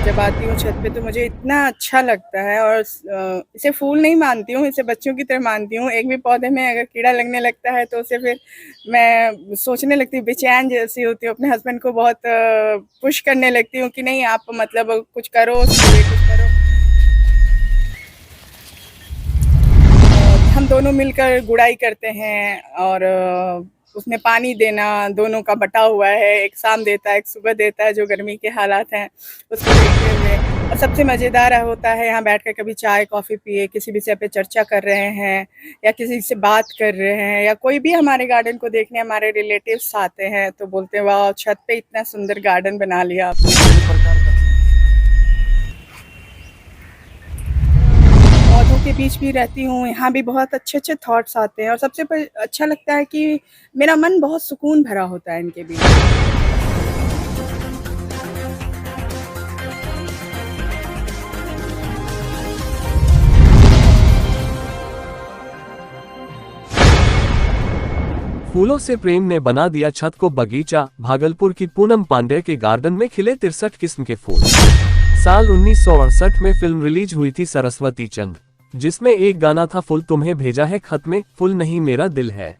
जब आती हूँ छत पे तो मुझे इतना अच्छा लगता है और इसे फूल नहीं मानती हूँ, इसे बच्चों की तरह मानती हूँ। एक भी पौधे में अगर कीड़ा लगने लगता है तो उसे फिर मैं सोचने लगती हूँ, बेचैन जैसी होती हूँ, अपने हस्बैंड को बहुत पुश करने लगती हूँ कि नहीं आप मतलब कुछ करो, उसके लिए कुछ करो। हम दोनों मिलकर गुड़ाई करते हैं और उसमें पानी देना दोनों का बटा हुआ है, एक शाम देता है, एक सुबह देता है, जो गर्मी के हालात हैं उसको देखते हुए। और सबसे मज़ेदार होता है यहाँ बैठ कर कभी चाय कॉफ़ी पिए, किसी विषय पे चर्चा कर रहे हैं या किसी से बात कर रहे हैं, या कोई भी हमारे गार्डन को देखने हमारे रिलेटिव्स आते हैं तो बोलते हैं वाह छत पे इतना सुंदर गार्डन बना लिया आपने। कितने प्रकार का पौधों के बीच भी रहती हूँ, यहाँ भी बहुत अच्छे-अच्छे थॉट्स आते हैं और सबसे अच्छा लगता है कि मेरा मन बहुत सुकून भरा होता है इनके बीच। फूलों से प्रेम ने बना दिया छत को बगीचा। भागलपुर की पूनम पांडे के गार्डन में खिले 63 किस्म के फूल। साल 1968 में फिल्म रिलीज हुई थी सरस्वती चंद, जिसमें एक गाना था फूल तुम्हें भेजा है खत में, फूल नहीं मेरा दिल है।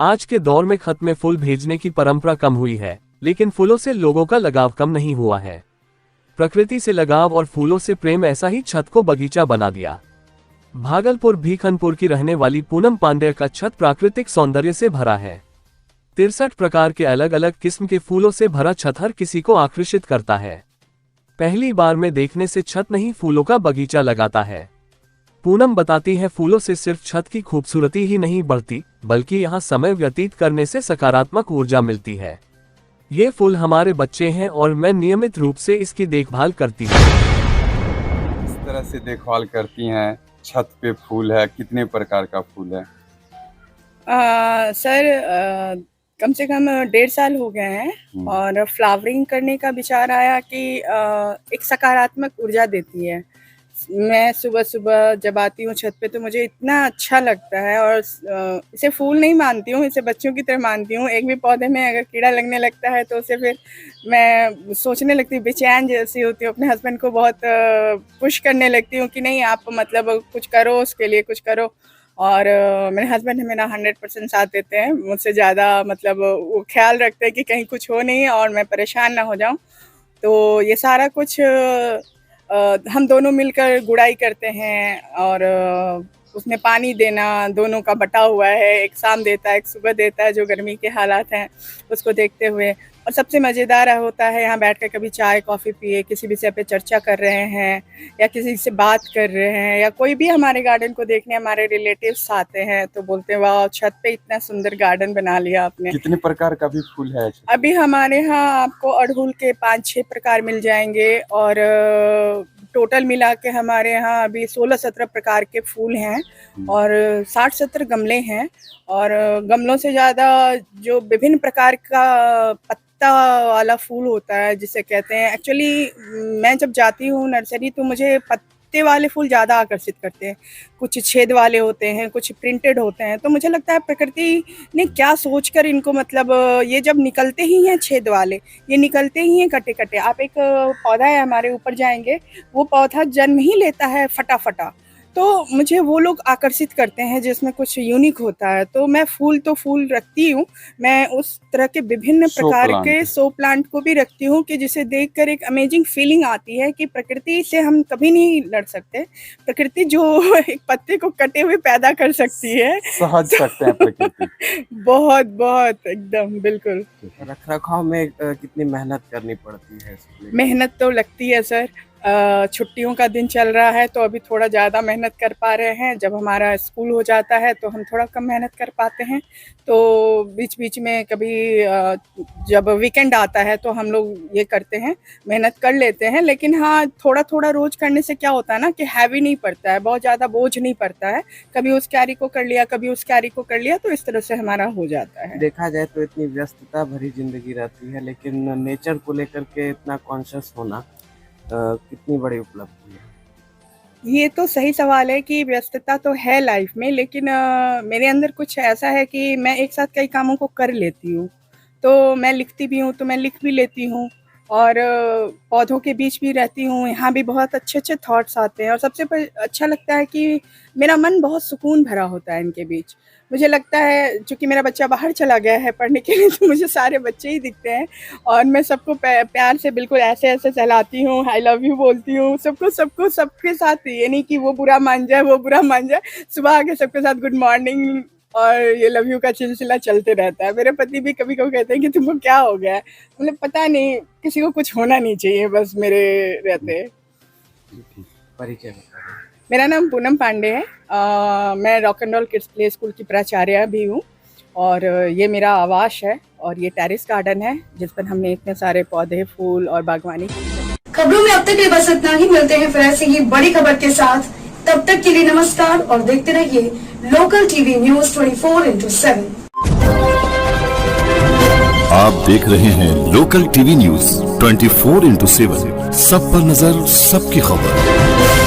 आज के दौर में खत में फूल भेजने की परंपरा कम हुई है, लेकिन फूलों से लोगों का लगाव कम नहीं हुआ है। प्रकृति से लगाव और फूलों से प्रेम ऐसा ही छत को बगीचा बना दिया। भागलपुर भीखनपुर की रहने वाली पूनम पांडे का छत प्राकृतिक सौंदर्य से भरा है। 63 प्रकार के अलग अलग किस्म के फूलों से भरा छत हर किसी को आकर्षित करता है। पहली बार में देखने से छत नहीं फूलों का बगीचा लगाता है। पूनम बताती है फूलों से सिर्फ छत की खूबसूरती ही नहीं बढ़ती, बल्कि यहाँ समय व्यतीत करने से सकारात्मक ऊर्जा मिलती है। ये फूल हमारे बच्चे हैं और मैं नियमित रूप से इसकी देखभाल करती हूँ। किस तरह से देखभाल करती हैं? छत पे फूल है, कितने प्रकार का फूल है? सर कम से कम 1.5 साल हो गए हैं और फ्लावरिंग करने का विचार आया कि एक सकारात्मक ऊर्जा देती है। मैं सुबह-सुबह जब आती हूँ छत पे तो मुझे इतना अच्छा लगता है और इसे फूल नहीं मानती हूँ, इसे बच्चों की तरह मानती हूँ। एक भी पौधे में अगर कीड़ा लगने लगता है तो उसे फिर मैं सोचने लगती हूँ, बेचैन जैसी होती हूँ, अपने हस्बैंड को बहुत पुश करने लगती हूँ कि नहीं आप मतलब कुछ करो, उसके लिए कुछ करो। और मेरे हस्बैंड मेरा 100% साथ देते हैं, मुझसे ज़्यादा मतलब वो ख़्याल रखते हैं कि कहीं कुछ हो नहीं और मैं परेशान ना हो जाऊँ। तो ये सारा कुछ हम दोनों मिलकर गुड़ाई करते हैं और उसमें पानी देना दोनों का बटा हुआ है, एक शाम देता है, एक सुबह देता है, जो गर्मी के हालात हैं उसको देखते हुए। और सबसे मज़ेदार होता है यहाँ बैठ कर कभी चाय कॉफ़ी पिए, किसी विषय पे चर्चा कर रहे हैं या किसी से बात कर रहे हैं, या कोई भी हमारे गार्डन को देखने हमारे रिलेटिव्स आते हैं तो बोलते हैं वाह छत पे इतना सुंदर गार्डन बना लिया आपने। कितने प्रकार का भी फूल है छत पे? अभी हमारे यहाँ आपको अड़हुल के 5-6 प्रकार मिल जाएँगे और टोटल मिला के हमारे यहाँ अभी 16-17 प्रकार के फूल हैं और 60-70 गमले हैं और गमलों से ज़्यादा जो विभिन्न प्रकार का पत्ता वाला फूल होता है जिसे कहते हैं, एक्चुअली मैं जब जाती हूँ नर्सरी तो मुझे पत्ते वाले फूल ज़्यादा आकर्षित करते हैं। कुछ छेद वाले होते हैं, कुछ प्रिंटेड होते हैं, तो मुझे लगता है प्रकृति ने क्या सोचकर इनको मतलब ये जब निकलते ही हैं छेद वाले, ये निकलते ही हैं कटे-कटे। आप एक पौधा है हमारे ऊपर जाएँगे, वो पौधा जन्म ही लेता है फटा-फटा। तो मुझे वो लोग आकर्षित करते हैं जिसमें कुछ यूनिक होता है। तो मैं फूल तो फूल रखती हूँ, मैं उस तरह के विभिन्न शो प्रकार के प्लांट। शो प्लांट को भी रखती हूँ कि जिसे देखकर एक अमेजिंग फीलिंग आती है कि प्रकृति से हम कभी नहीं लड़ सकते। प्रकृति जो एक पत्ते को कटे हुए पैदा कर सकती है, सहज सकते हैं प्रकृति। बहुत एकदम बिल्कुल। रख-रखाव में कितनी मेहनत करनी पड़ती है इसके लिए? मेहनत तो लगती है सर। छुट्टियों का दिन चल रहा है तो अभी थोड़ा ज़्यादा मेहनत कर पा रहे हैं। जब हमारा स्कूल हो जाता है तो हम थोड़ा कम मेहनत कर पाते हैं। तो बीच-बीच में कभी जब वीकेंड आता है तो हम लोग ये करते हैं, मेहनत कर लेते हैं। लेकिन हाँ, थोड़ा-थोड़ा रोज़ करने से क्या होता है ना कि हैवी नहीं पड़ता है, बहुत ज़्यादा बोझ नहीं पड़ता है। कभी उस क्यारी को कर लिया, कभी उस क्यारी को कर लिया, तो इस तरह से हमारा हो जाता है। देखा जाए तो इतनी व्यस्तता भरी ज़िंदगी रहती है, लेकिन नेचर को लेकर के इतना कॉन्शियस होना कितनी बड़ी उपलब्धि है। ये तो सही सवाल है कि व्यस्तता तो है लाइफ में, लेकिन मेरे अंदर कुछ ऐसा है कि मैं एक साथ कई कामों को कर लेती हूँ। तो मैं लिखती भी हूँ, तो मैं लिख भी लेती हूँ और पौधों के बीच भी रहती हूँ, यहाँ भी बहुत अच्छे अच्छे थॉट्स आते हैं और सबसे अच्छा लगता है कि मेरा मन बहुत सुकून भरा होता है इनके बीच। मुझे लगता है चूँकि मेरा बच्चा बाहर चला गया है पढ़ने के लिए तो मुझे सारे बच्चे ही दिखते हैं और मैं सबको प्यार से बिल्कुल ऐसे-ऐसे सहलाती हूँ, आई लव यू बोलती हूँ, सबको सबके साथ, ये नहीं कि वो बुरा मान जाए, वो बुरा मान जाए। सुबह आके सबके साथ गुड मॉर्निंग और ये लव यू का सिलसिला चलते रहता है। मेरे पति भी कभी-कभी कहते हैं कि तुमको क्या हो गया है? मतलब पता नहीं, किसी को कुछ होना नहीं चाहिए बस मेरे रहते। परिचय बताइए। मेरा नाम पूनम पांडे है। मैं rock and roll kids play school की प्राचार्य भी हूँ और ये मेरा आवास है और ये टेरेस गार्डन है जिस पर हमने इतने सारे पौधे, फूल और बागवानी की है। खबरों में अब तक के लिए बस इतना ही। मिलते हैं फिर ऐसे ही बड़ी खबर के साथ। तब तक के लिए नमस्कार और देखते रहिए लोकल टीवी न्यूज 24/7। आप देख रहे हैं लोकल टीवी न्यूज 24/7। सब पर नजर, सबकी खबर।